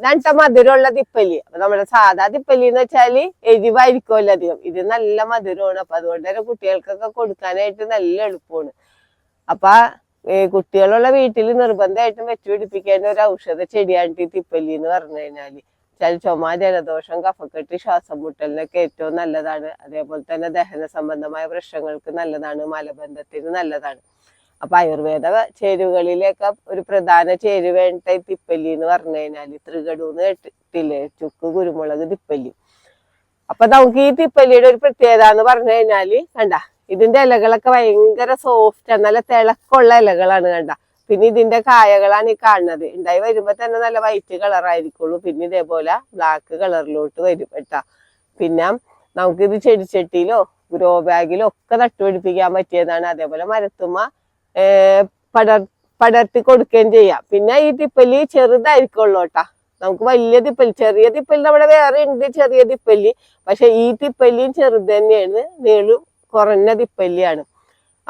ഇതാണ് മധുരമുള്ള തിപ്പല്ലി. അപ്പൊ നമ്മുടെ സാധാ തിപ്പല്ലി എന്ന് വെച്ചാല് എരിവായിരിക്കുമല്ലോ അധികം. ഇത് നല്ല മധുരമാണ്. അപ്പൊ അതുകൊണ്ട് തന്നെ കുട്ടികൾക്കൊക്കെ കൊടുക്കാനായിട്ട് നല്ല എളുപ്പമാണ്. അപ്പൊ കുട്ടികളുള്ള വീട്ടിൽ നിർബന്ധമായിട്ടും വെച്ചുപിടിപ്പിക്കേണ്ട ഒരു ഔഷധ ചെടിയാണ് ഈ തിപ്പല്ലി എന്ന് പറഞ്ഞു കഴിഞ്ഞാല്. ചുമ, ജലദോഷം, കഫക്കെട്ട്, ശ്വാസം മുട്ടലിനൊക്കെ ഏറ്റവും നല്ലതാണ്. അതേപോലെ തന്നെ ദഹന സംബന്ധമായ പ്രശ്നങ്ങൾക്ക് നല്ലതാണ്, മലബന്ധത്തിന് നല്ലതാണ്. അപ്പൊ ആയുർവേദ ചേരുവകളിലേക്ക് ഒരു പ്രധാന ചേരുവേണ്ട തിപ്പല്ലി എന്ന് പറഞ്ഞു കഴിഞ്ഞാല് തൃകടൂന്ന് കേട്ടിട്ടില്ലേ, ചുക്ക്, കുരുമുളക്, തിപ്പല്ലി. അപ്പൊ നമുക്ക് ഈ തിപ്പല്ലിയുടെ ഒരു പ്രത്യേകത എന്ന് പറഞ്ഞു കഴിഞ്ഞാല് കണ്ട, ഇതിന്റെ ഇലകളൊക്കെ ഭയങ്കര സോഫ്റ്റ്, നല്ല തിളക്കമുള്ള ഇലകളാണ് കണ്ട. പിന്നെ ഇതിന്റെ കായകളാണ് ഈ കാണുന്നത്. ഉണ്ടായി വരുമ്പോ തന്നെ നല്ല വൈറ്റ് കളറായിരിക്കുള്ളൂ. പിന്നെ ഇതേപോലെ ബ്ലാക്ക് കളറിലോട്ട് വരും കേട്ടാ. പിന്നെ നമുക്കിത് ചെടിച്ചട്ടിയിലോ ഗ്രോ ബാഗിലോ ഒക്കെ നട്ടുപിടിപ്പിക്കാൻ പറ്റിയതാണ്. അതേപോലെ മരത്തുമ്മ പടർത്തി കൊടുക്കുകയും ചെയ്യാം. പിന്നെ ഈ തിപ്പല്ലി ചെറുതായിരിക്കുള്ളൂ കേട്ടാ. നമുക്ക് വലിയ തിപ്പല്ലി, ചെറിയ തിപ്പല്ലി നമ്മുടെ വേറെ ഉണ്ട്, ചെറിയ തിപ്പല്ലി. പക്ഷെ ഈ തിപ്പല്ലിയും ചെറുത് തന്നെയാണ്, നീളം കുറഞ്ഞ തിപ്പല്ലിയാണ്.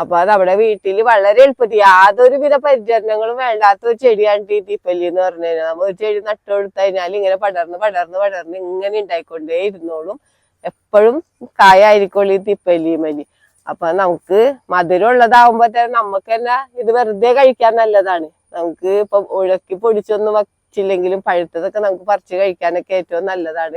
അപ്പൊ അത് അവിടെ വീട്ടിൽ വളരെ എളുപ്പത്തിൽ യാതൊരുവിധ പരിചരണങ്ങളും വേണ്ടാത്ത ഒരു ചെടിയാണ് ഈ തിപ്പല്ലി എന്ന് പറഞ്ഞു കഴിഞ്ഞാൽ. നമ്മൾ ഒരു ചെടി നട്ടുകൊടുത്തു കഴിഞ്ഞാൽ ഇങ്ങനെ പടർന്ന് പടർന്ന് പടർന്ന് ഇങ്ങനെ ഉണ്ടായിക്കൊണ്ടേ ഇരുന്നോളും. എപ്പോഴും കായായിരിക്കുള്ളൂ ഈ തിപ്പല്ലി മലി. അപ്പൊ നമുക്ക് മധുരം ഉള്ളതാവുമ്പോ തന്നെ നമുക്ക് തന്നെ ഇത് വെറുതെ കഴിക്കാൻ നല്ലതാണ്. നമുക്ക് ഇപ്പൊ ഉഴക്കി പൊടിച്ചൊന്നും വച്ചില്ലെങ്കിലും പഴുത്തതൊക്കെ നമുക്ക് പറിച്ച് കഴിക്കാനൊക്കെ ഏറ്റവും നല്ലതാണ്.